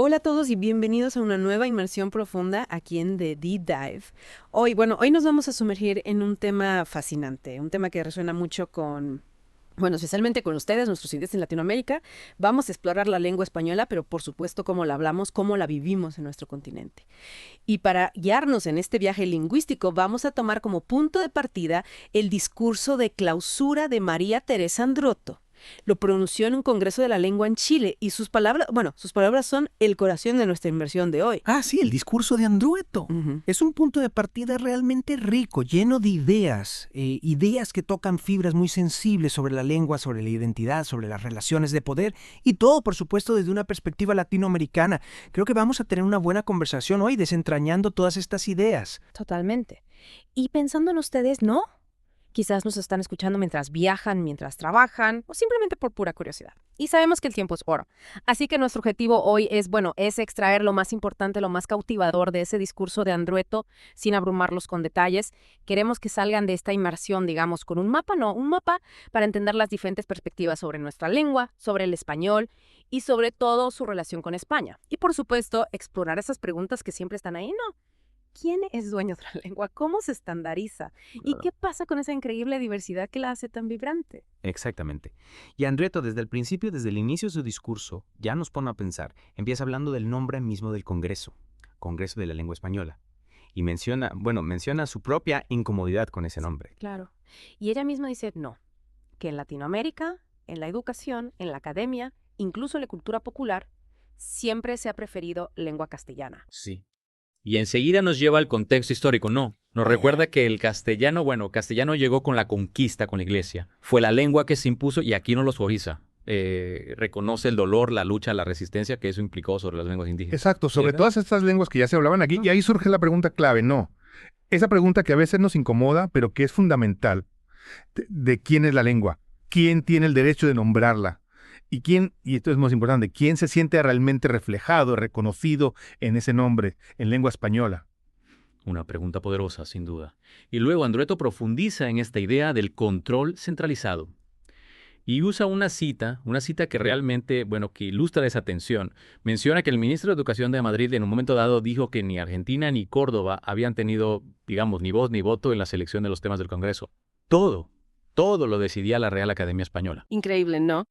Hola a todos y bienvenidos a una nueva inmersión profunda aquí en The Deep Dive. Hoy nos vamos a sumergir en un tema fascinante, un tema que resuena mucho especialmente con ustedes, nuestros oyentes en Latinoamérica. Vamos a explorar la lengua española, pero por supuesto cómo la hablamos, cómo la vivimos en nuestro continente. Y para guiarnos en este viaje lingüístico, vamos a tomar como punto de partida el discurso de clausura de María Teresa Androtto. Lo pronunció en un congreso de la lengua en Chile y sus palabras son el corazón de nuestra inmersión de hoy. Ah, sí, el discurso de Andrueto. Ujú. Es un punto de partida realmente rico, lleno de ideas que tocan fibras muy sensibles sobre la lengua, sobre la identidad, sobre las relaciones de poder y todo, por supuesto, desde una perspectiva latinoamericana. Creo que vamos a tener una buena conversación hoy desentrañando todas estas ideas. Totalmente. Y pensando en ustedes, ¿no? Quizás nos están escuchando mientras viajan, mientras trabajan o simplemente por pura curiosidad. Y sabemos que el tiempo es oro. Así que nuestro objetivo hoy es extraer lo más importante, lo más cautivador de ese discurso de Andrueto sin abrumarlos con detalles. Queremos que salgan de esta inmersión, digamos, con un mapa para entender las diferentes perspectivas sobre nuestra lengua, sobre el español y sobre todo su relación con España. Y por supuesto, explorar esas preguntas que siempre están ahí, ¿no? ¿Quién es dueño de la lengua? ¿Cómo se estandariza? ¿Y qué pasa con esa increíble diversidad que la hace tan vibrante? Exactamente. Y Andretto, desde el principio, desde el inicio de su discurso, ya nos pone a pensar. Empieza hablando del nombre mismo del Congreso, Congreso de la Lengua Española. Y menciona su propia incomodidad con ese nombre. Claro. Y ella misma dice, no, que en Latinoamérica, en la educación, en la academia, incluso en la cultura popular, siempre se ha preferido lengua castellana. Sí. Y enseguida nos lleva al contexto histórico, ¿no? Nos recuerda que el castellano llegó con la conquista, con la iglesia. Fue la lengua que se impuso y aquí no lo suaviza. Reconoce el dolor, la lucha, la resistencia que eso implicó sobre las lenguas indígenas. Exacto, sobre ¿Cierto? todas estas lenguas que ya se hablaban aquí, y ahí surge la pregunta clave, no. Esa pregunta que a veces nos incomoda, pero que es fundamental, de quién es la lengua, quién tiene el derecho de nombrarla, y esto es más importante, quién se siente realmente reflejado, reconocido en ese nombre, en lengua española. Una pregunta poderosa, sin duda. Y luego Andrueto profundiza en esta idea del control centralizado. Y usa una cita que realmente, que ilustra esa tensión. Menciona que el ministro de Educación de Madrid en un momento dado dijo que ni Argentina ni Córdoba habían tenido, digamos, ni voz ni voto en la selección de los temas del Congreso. Todo lo decidía la Real Academia Española. Increíble, ¿no?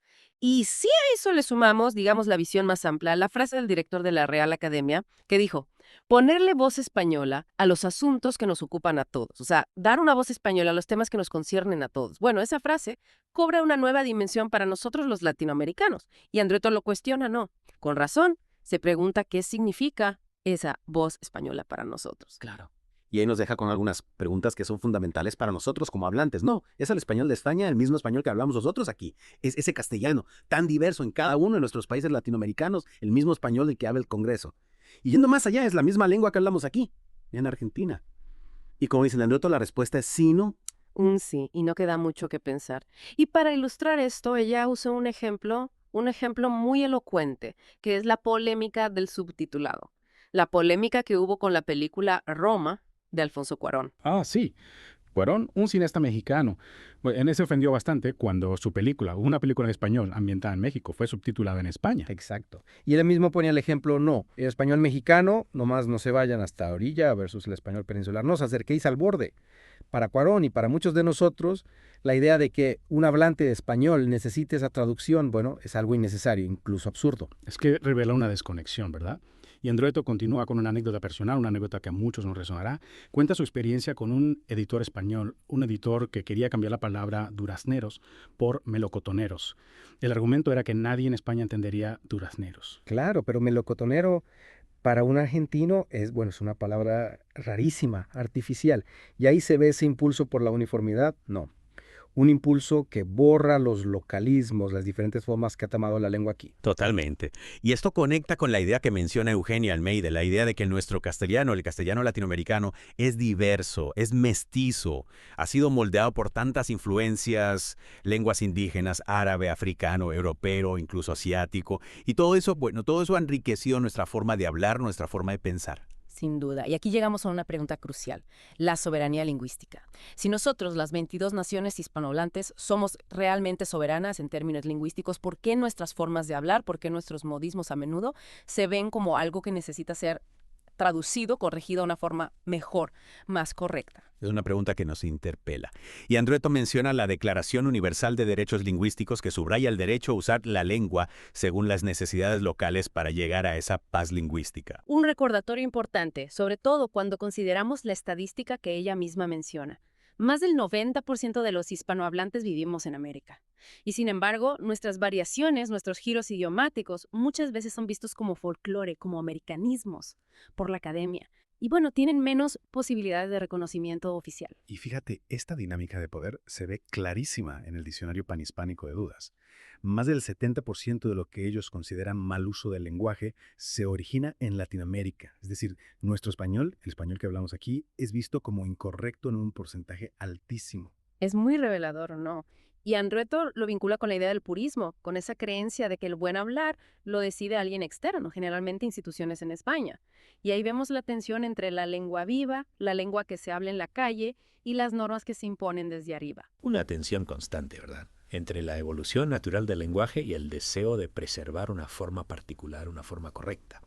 Y si a eso le sumamos, digamos, la visión más amplia, la frase del director de la Real Academia, que dijo, ponerle voz española a los asuntos que nos ocupan a todos. O sea, dar una voz española a los temas que nos conciernen a todos. Bueno, esa frase cobra una nueva dimensión para nosotros los latinoamericanos. Y Andreto lo cuestiona, ¿no? Con razón, se pregunta qué significa esa voz española para nosotros. Claro. Y ahí nos deja con algunas preguntas que son fundamentales para nosotros como hablantes. No, es el español de España, el mismo español que hablamos nosotros aquí. Es ese castellano tan diverso en cada uno de nuestros países latinoamericanos, el mismo español del que habla el Congreso. Y yendo más allá, es la misma lengua que hablamos aquí, en Argentina. Y como dicen Andretto, la respuesta es sí, no. Un sí, y no queda mucho que pensar. Y para ilustrar esto, ella usa un ejemplo muy elocuente, que es la polémica del subtitulado. La polémica que hubo con la película Roma de Alfonso Cuarón. Ah, sí. Cuarón, un cineasta mexicano. En ese ofendió bastante cuando su película, una película en español ambientada en México, fue subtitulada en España. Exacto. Y él mismo ponía el ejemplo, no, el español mexicano, nomás no se vayan hasta orilla versus el español peninsular, no, os acerquéis al borde. Para Cuarón y para muchos de nosotros, la idea de que un hablante de español necesite esa traducción, bueno, es algo innecesario, incluso absurdo. Es que revela una desconexión, ¿verdad? Y Andrueto continúa con una anécdota personal, una anécdota que a muchos nos resonará. Cuenta su experiencia con un editor español, un editor que quería cambiar la palabra durazneros por melocotoneros. El argumento era que nadie en España entendería durazneros. Claro, pero melocotonero para un argentino es una palabra rarísima, artificial. Y ahí se ve ese impulso por la uniformidad, no. Un impulso que borra los localismos, las diferentes formas que ha tomado la lengua aquí. Totalmente. Y esto conecta con la idea que menciona Eugenia Almeida, la idea de que nuestro castellano, el castellano latinoamericano, es diverso, es mestizo, ha sido moldeado por tantas influencias, lenguas indígenas, árabe, africano, europeo, incluso asiático, y todo eso ha enriquecido nuestra forma de hablar, nuestra forma de pensar. Sin duda. Y aquí llegamos a una pregunta crucial, la soberanía lingüística. Si nosotros, las 22 naciones hispanohablantes, somos realmente soberanas en términos lingüísticos, ¿por qué nuestras formas de hablar, por qué nuestros modismos a menudo se ven como algo que necesita ser traducido, corregido a una forma mejor, más correcta? Es una pregunta que nos interpela. Y Andrueto menciona la Declaración Universal de Derechos Lingüísticos que subraya el derecho a usar la lengua según las necesidades locales para llegar a esa paz lingüística. Un recordatorio importante, sobre todo cuando consideramos la estadística que ella misma menciona. Más del 90% de los hispanohablantes vivimos en América. Y sin embargo, nuestras variaciones, nuestros giros idiomáticos, muchas veces son vistos como folclore, como americanismos por la academia. Y bueno, tienen menos posibilidades de reconocimiento oficial. Y fíjate, esta dinámica de poder se ve clarísima en el Diccionario Panhispánico de Dudas. Más del 70% de lo que ellos consideran mal uso del lenguaje se origina en Latinoamérica. Es decir, nuestro español, el español que hablamos aquí, es visto como incorrecto en un porcentaje altísimo. Es muy revelador, ¿no? Y Andrueto lo vincula con la idea del purismo, con esa creencia de que el buen hablar lo decide alguien externo, generalmente instituciones en España. Y ahí vemos la tensión entre la lengua viva, la lengua que se habla en la calle y las normas que se imponen desde arriba. Una tensión constante, ¿verdad? Entre la evolución natural del lenguaje y el deseo de preservar una forma particular, una forma correcta.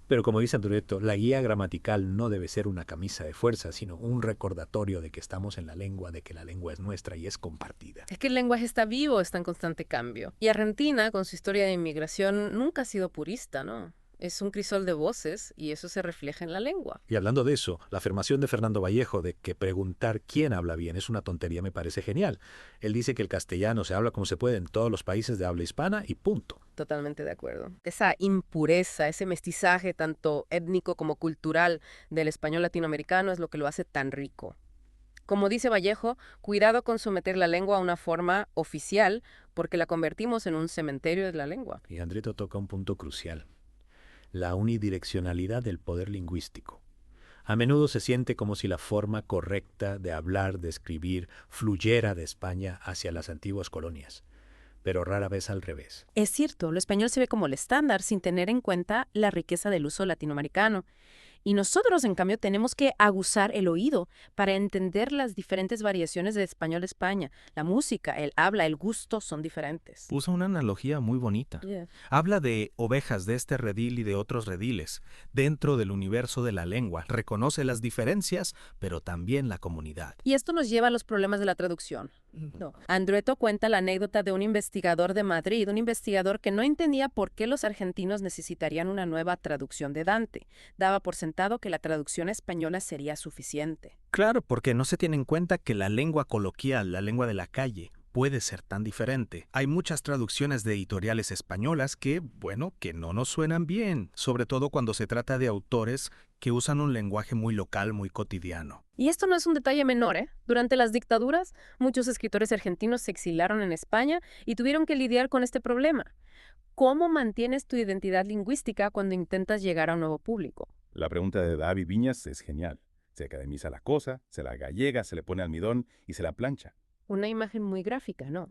Pero como dice Andrueto, la guía gramatical no debe ser una camisa de fuerza, sino un recordatorio de que estamos en la lengua, de que la lengua es nuestra y es compartida. Es que el lenguaje está vivo, está en constante cambio. Y Argentina, con su historia de inmigración, nunca ha sido purista, ¿no? Es un crisol de voces y eso se refleja en la lengua. Y hablando de eso, la afirmación de Fernando Vallejo de que preguntar quién habla bien es una tontería me parece genial. Él dice que el castellano se habla como se puede en todos los países de habla hispana y punto. Totalmente de acuerdo. Esa impureza, ese mestizaje tanto étnico como cultural del español latinoamericano es lo que lo hace tan rico. Como dice Vallejo, cuidado con someter la lengua a una forma oficial porque la convertimos en un cementerio de la lengua. Y Andreto toca un punto crucial. La unidireccionalidad del poder lingüístico. A menudo se siente como si la forma correcta de hablar, de escribir, fluyera de España hacia las antiguas colonias, pero rara vez al revés. Es cierto, lo español se ve como el estándar sin tener en cuenta la riqueza del uso latinoamericano. Y nosotros, en cambio, tenemos que aguzar el oído para entender las diferentes variaciones de español de España. La música, el habla, el gusto son diferentes. Usa una analogía muy bonita. Habla de ovejas de este redil y de otros rediles, dentro del universo de la lengua. Reconoce las diferencias, pero también la comunidad. Y esto nos lleva a los problemas de la traducción. No. Andrueto cuenta la anécdota de un investigador de Madrid, un investigador que no entendía por qué los argentinos necesitarían una nueva traducción de Dante. Daba por sentado que la traducción española sería suficiente. Claro, porque no se tiene en cuenta que la lengua coloquial, la lengua de la calle, puede ser tan diferente. Hay muchas traducciones de editoriales españolas que, bueno, que no nos suenan bien, sobre todo cuando se trata de autores que usan un lenguaje muy local, muy cotidiano. Y esto no es un detalle menor, ¿eh? Durante las dictaduras, muchos escritores argentinos se exilaron en España y tuvieron que lidiar con este problema. ¿Cómo mantienes tu identidad lingüística cuando intentas llegar a un nuevo público? La pregunta de David Viñas es genial. Se academiza la cosa, se la gallega, se le pone almidón y se la plancha. Una imagen muy gráfica, ¿no?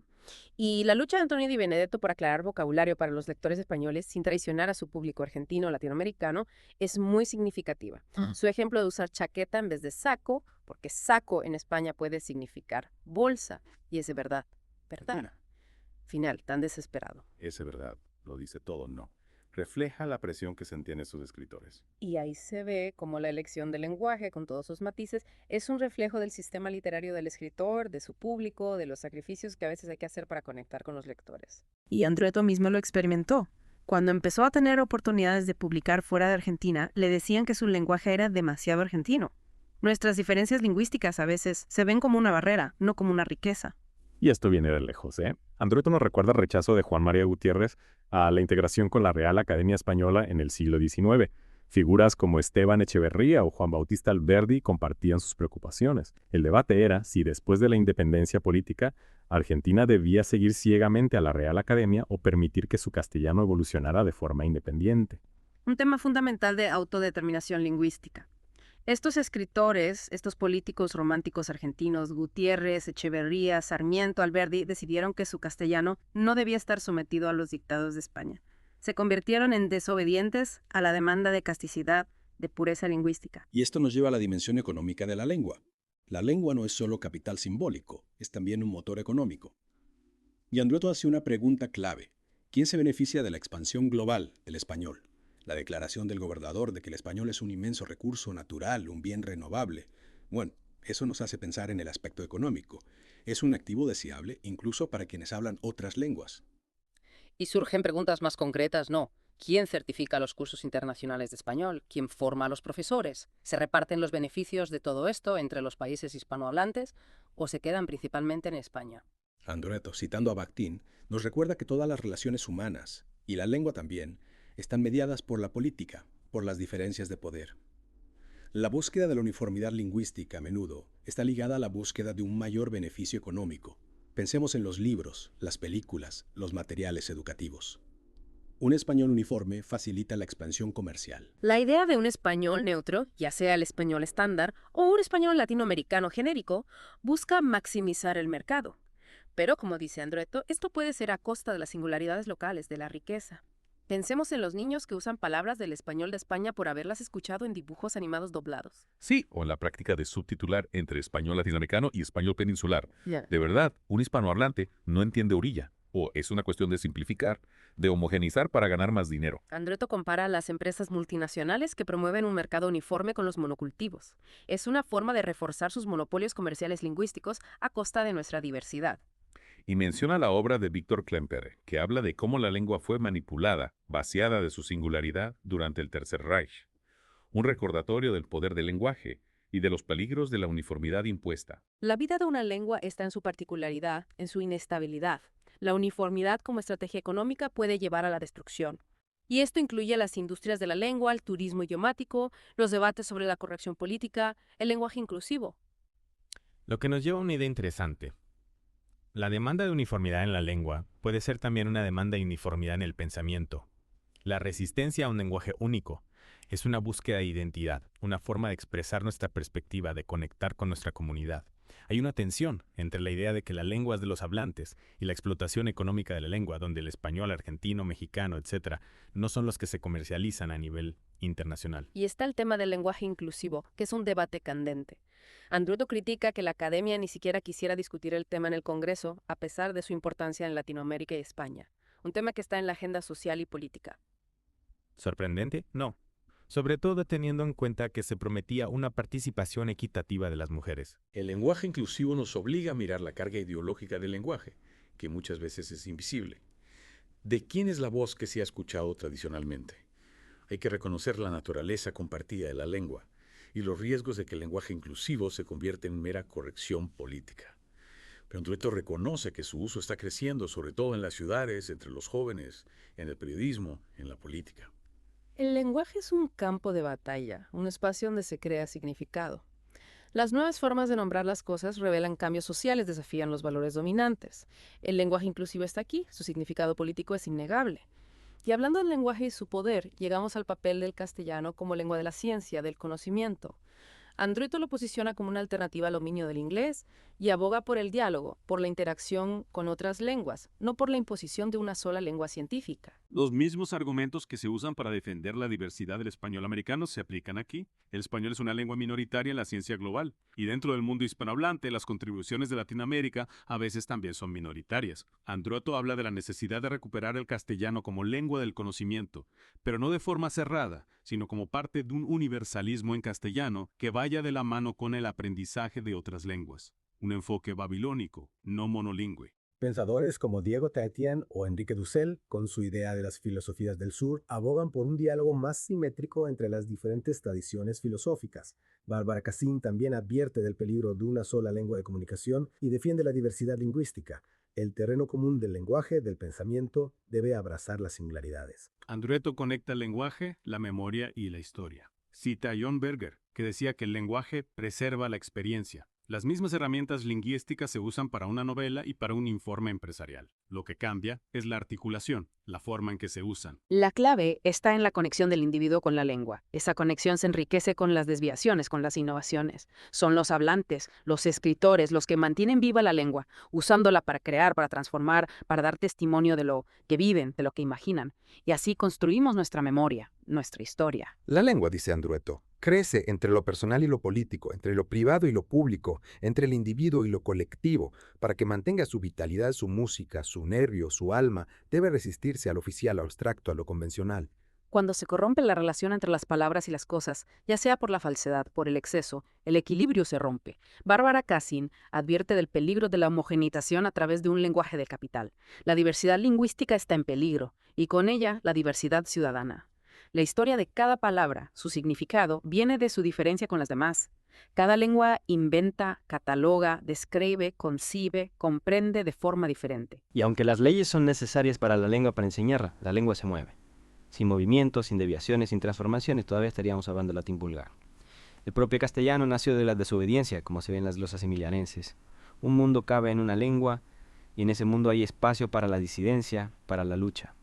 Y la lucha de Antonio Di Benedetto por aclarar vocabulario para los lectores españoles sin traicionar a su público argentino o latinoamericano es muy significativa. Su ejemplo de usar chaqueta en vez de saco, porque saco en España puede significar bolsa, y es de verdad, ¿verdad? Final, tan desesperado. Ese verdad, lo dice todo, no. Refleja la presión que sentían esos escritores. Y ahí se ve cómo la elección del lenguaje, con todos sus matices, es un reflejo del sistema literario del escritor, de su público, de los sacrificios que a veces hay que hacer para conectar con los lectores. Y Andrueto mismo lo experimentó. Cuando empezó a tener oportunidades de publicar fuera de Argentina, le decían que su lenguaje era demasiado argentino. Nuestras diferencias lingüísticas a veces se ven como una barrera, no como una riqueza. Y esto viene de lejos, ¿eh? Andrueto nos recuerda el rechazo de Juan María Gutiérrez a la integración con la Real Academia Española en el siglo XIX. Figuras como Esteban Echeverría o Juan Bautista Alberdi compartían sus preocupaciones. El debate era si después de la independencia política, Argentina debía seguir ciegamente a la Real Academia o permitir que su castellano evolucionara de forma independiente. Un tema fundamental de autodeterminación lingüística. Estos escritores, estos políticos románticos argentinos, Gutiérrez, Echeverría, Sarmiento, Alberdi, decidieron que su castellano no debía estar sometido a los dictados de España. Se convirtieron en desobedientes a la demanda de casticidad de pureza lingüística. Y esto nos lleva a la dimensión económica de la lengua. La lengua no es solo capital simbólico, es también un motor económico. Y Andrueto hace una pregunta clave. ¿Quién se beneficia de la expansión global del español? La declaración del gobernador de que el español es un inmenso recurso natural, un bien renovable. Bueno, eso nos hace pensar en el aspecto económico. Es un activo deseable incluso para quienes hablan otras lenguas. Y surgen preguntas más concretas, ¿no? ¿Quién certifica los cursos internacionales de español? ¿Quién forma a los profesores? ¿Se reparten los beneficios de todo esto entre los países hispanohablantes o se quedan principalmente en España? Andrueto, citando a Bakhtin, nos recuerda que todas las relaciones humanas, y la lengua también, están mediadas por la política, por las diferencias de poder. La búsqueda de la uniformidad lingüística a menudo está ligada a la búsqueda de un mayor beneficio económico. Pensemos en los libros, las películas, los materiales educativos. Un español uniforme facilita la expansión comercial. La idea de un español neutro, ya sea el español estándar o un español latinoamericano genérico, busca maximizar el mercado. Pero, como dice Andrueto, esto puede ser a costa de las singularidades locales, de la riqueza. Pensemos en los niños que usan palabras del español de España por haberlas escuchado en dibujos animados doblados. Sí, o en la práctica de subtitular entre español latinoamericano y español peninsular. Yeah. De verdad, un hispanohablante no entiende orilla. O es una cuestión de simplificar, de homogenizar para ganar más dinero. Andrueto compara a las empresas multinacionales que promueven un mercado uniforme con los monocultivos. Es una forma de reforzar sus monopolios comerciales lingüísticos a costa de nuestra diversidad. Y menciona la obra de Víctor Klemperer, que habla de cómo la lengua fue manipulada, vaciada de su singularidad durante el Tercer Reich. Un recordatorio del poder del lenguaje y de los peligros de la uniformidad impuesta. La vida de una lengua está en su particularidad, en su inestabilidad. La uniformidad como estrategia económica puede llevar a la destrucción. Y esto incluye las industrias de la lengua, el turismo idiomático, los debates sobre la corrección política, el lenguaje inclusivo. Lo que nos lleva a una idea interesante. La demanda de uniformidad en la lengua puede ser también una demanda de uniformidad en el pensamiento. La resistencia a un lenguaje único es una búsqueda de identidad, una forma de expresar nuestra perspectiva, de conectar con nuestra comunidad. Hay una tensión entre la idea de que la lengua es de los hablantes y la explotación económica de la lengua, donde el español, argentino, mexicano, etc., no son los que se comercializan a nivel internacional. Y está el tema del lenguaje inclusivo, que es un debate candente. Andrueto critica que la academia ni siquiera quisiera discutir el tema en el Congreso, a pesar de su importancia en Latinoamérica y España. Un tema que está en la agenda social y política. ¿Sorprendente? No. Sobre todo teniendo en cuenta que se prometía una participación equitativa de las mujeres. El lenguaje inclusivo nos obliga a mirar la carga ideológica del lenguaje, que muchas veces es invisible. ¿De quién es la voz que se ha escuchado tradicionalmente? Hay que reconocer la naturaleza compartida de la lengua y los riesgos de que el lenguaje inclusivo se convierta en mera corrección política. Pero Andrueto reconoce que su uso está creciendo, sobre todo en las ciudades, entre los jóvenes, en el periodismo, en la política. El lenguaje es un campo de batalla, un espacio donde se crea significado. Las nuevas formas de nombrar las cosas revelan cambios sociales, desafían los valores dominantes. El lenguaje inclusivo está aquí, su significado político es innegable. Y hablando del lenguaje y su poder, llegamos al papel del castellano como lengua de la ciencia, del conocimiento. Andrueto lo posiciona como una alternativa al dominio del inglés y aboga por el diálogo, por la interacción con otras lenguas, no por la imposición de una sola lengua científica. Los mismos argumentos que se usan para defender la diversidad del español americano se aplican aquí. El español es una lengua minoritaria en la ciencia global, y dentro del mundo hispanohablante, las contribuciones de Latinoamérica a veces también son minoritarias. Andrueto habla de la necesidad de recuperar el castellano como lengua del conocimiento, pero no de forma cerrada, sino como parte de un universalismo en castellano que vaya de la mano con el aprendizaje de otras lenguas. Un enfoque babilónico, no monolingüe. Pensadores como Diego Tatian o Enrique Dussel, con su idea de las filosofías del sur, abogan por un diálogo más simétrico entre las diferentes tradiciones filosóficas. Bárbara Cassin también advierte del peligro de una sola lengua de comunicación y defiende la diversidad lingüística. El terreno común del lenguaje, del pensamiento, debe abrazar las singularidades. Andrueto conecta el lenguaje, la memoria y la historia. Cita a John Berger, que decía que el lenguaje preserva la experiencia. Las mismas herramientas lingüísticas se usan para una novela y para un informe empresarial. Lo que cambia es la articulación, la forma en que se usan. La clave está en la conexión del individuo con la lengua. Esa conexión se enriquece con las desviaciones, con las innovaciones. Son los hablantes, los escritores, los que mantienen viva la lengua, usándola para crear, para transformar, para dar testimonio de lo que viven, de lo que imaginan. Y así construimos nuestra memoria, nuestra historia. La lengua, dice Andrueto, crece entre lo personal y lo político, entre lo privado y lo público, entre el individuo y lo colectivo. Para que mantenga su vitalidad, su música, su nervio, su alma, debe resistirse al oficial, a lo abstracto, a lo convencional. Cuando se corrompe la relación entre las palabras y las cosas, ya sea por la falsedad, por el exceso, el equilibrio se rompe. Bárbara Cassin advierte del peligro de la homogeneización a través de un lenguaje del capital. La diversidad lingüística está en peligro, y con ella la diversidad ciudadana. La historia de cada palabra, su significado, viene de su diferencia con las demás. Cada lengua inventa, cataloga, describe, concibe, comprende de forma diferente. Y aunque las leyes son necesarias para la lengua para enseñarla, la lengua se mueve. Sin movimientos, sin deviaciones, sin transformaciones, todavía estaríamos hablando latín vulgar. El propio castellano nació de la desobediencia, como se ve en las glosas emilianenses. Un mundo cabe en una lengua, y en ese mundo hay espacio para la disidencia, para la lucha.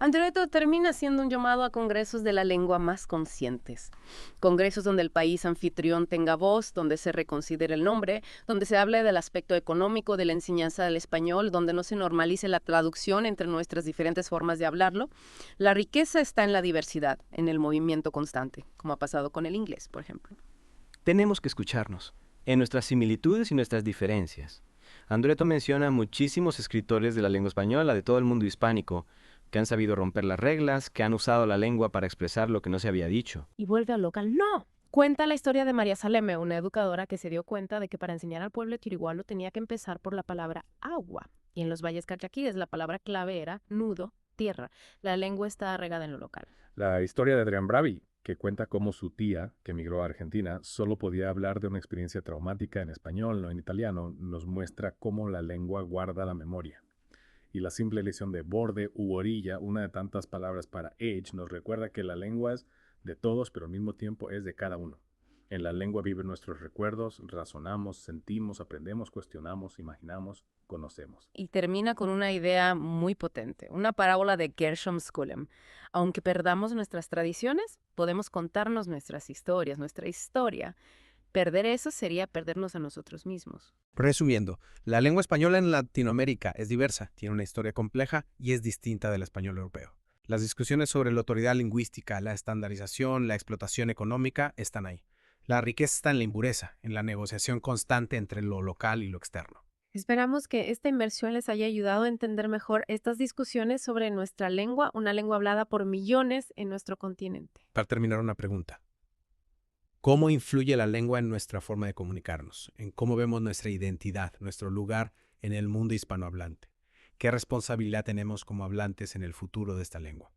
Andrueto termina siendo un llamado a congresos de la lengua más conscientes. Congresos donde el país anfitrión tenga voz, donde se reconsidere el nombre, donde se hable del aspecto económico de la enseñanza del español, donde no se normalice la traducción entre nuestras diferentes formas de hablarlo. La riqueza está en la diversidad, en el movimiento constante, como ha pasado con el inglés, por ejemplo. Tenemos que escucharnos, en nuestras similitudes y nuestras diferencias. Andrueto menciona muchísimos escritores de la lengua española, de todo el mundo hispánico, que han sabido romper las reglas, que han usado la lengua para expresar lo que no se había dicho. Y vuelve al local. ¡No! Cuenta la historia de María Saleme, una educadora que se dio cuenta de que para enseñar al pueblo tirigualo tenía que empezar por la palabra agua. Y en los valles calchaquíes la palabra clave era nudo, tierra. La lengua está regada en lo local. La historia de Adrián Bravi, que cuenta cómo su tía, que emigró a Argentina, solo podía hablar de una experiencia traumática en español, no en italiano, nos muestra cómo la lengua guarda la memoria. Y la simple elección de borde u orilla, una de tantas palabras para edge, nos recuerda que la lengua es de todos, pero al mismo tiempo es de cada uno. En la lengua viven nuestros recuerdos, razonamos, sentimos, aprendemos, cuestionamos, imaginamos, conocemos. Y termina con una idea muy potente, una parábola de Gershom Scholem. Aunque perdamos nuestras tradiciones, podemos contarnos nuestras historias, nuestra historia. Perder eso sería perdernos a nosotros mismos. Resumiendo, la lengua española en Latinoamérica es diversa, tiene una historia compleja y es distinta del español europeo. Las discusiones sobre la autoridad lingüística, la estandarización, la explotación económica están ahí. La riqueza está en la impureza, en la negociación constante entre lo local y lo externo. Esperamos que esta inmersión les haya ayudado a entender mejor estas discusiones sobre nuestra lengua, una lengua hablada por millones en nuestro continente. Para terminar, una pregunta. ¿Cómo influye la lengua en nuestra forma de comunicarnos? ¿En cómo vemos nuestra identidad, nuestro lugar en el mundo hispanohablante? ¿Qué responsabilidad tenemos como hablantes en el futuro de esta lengua?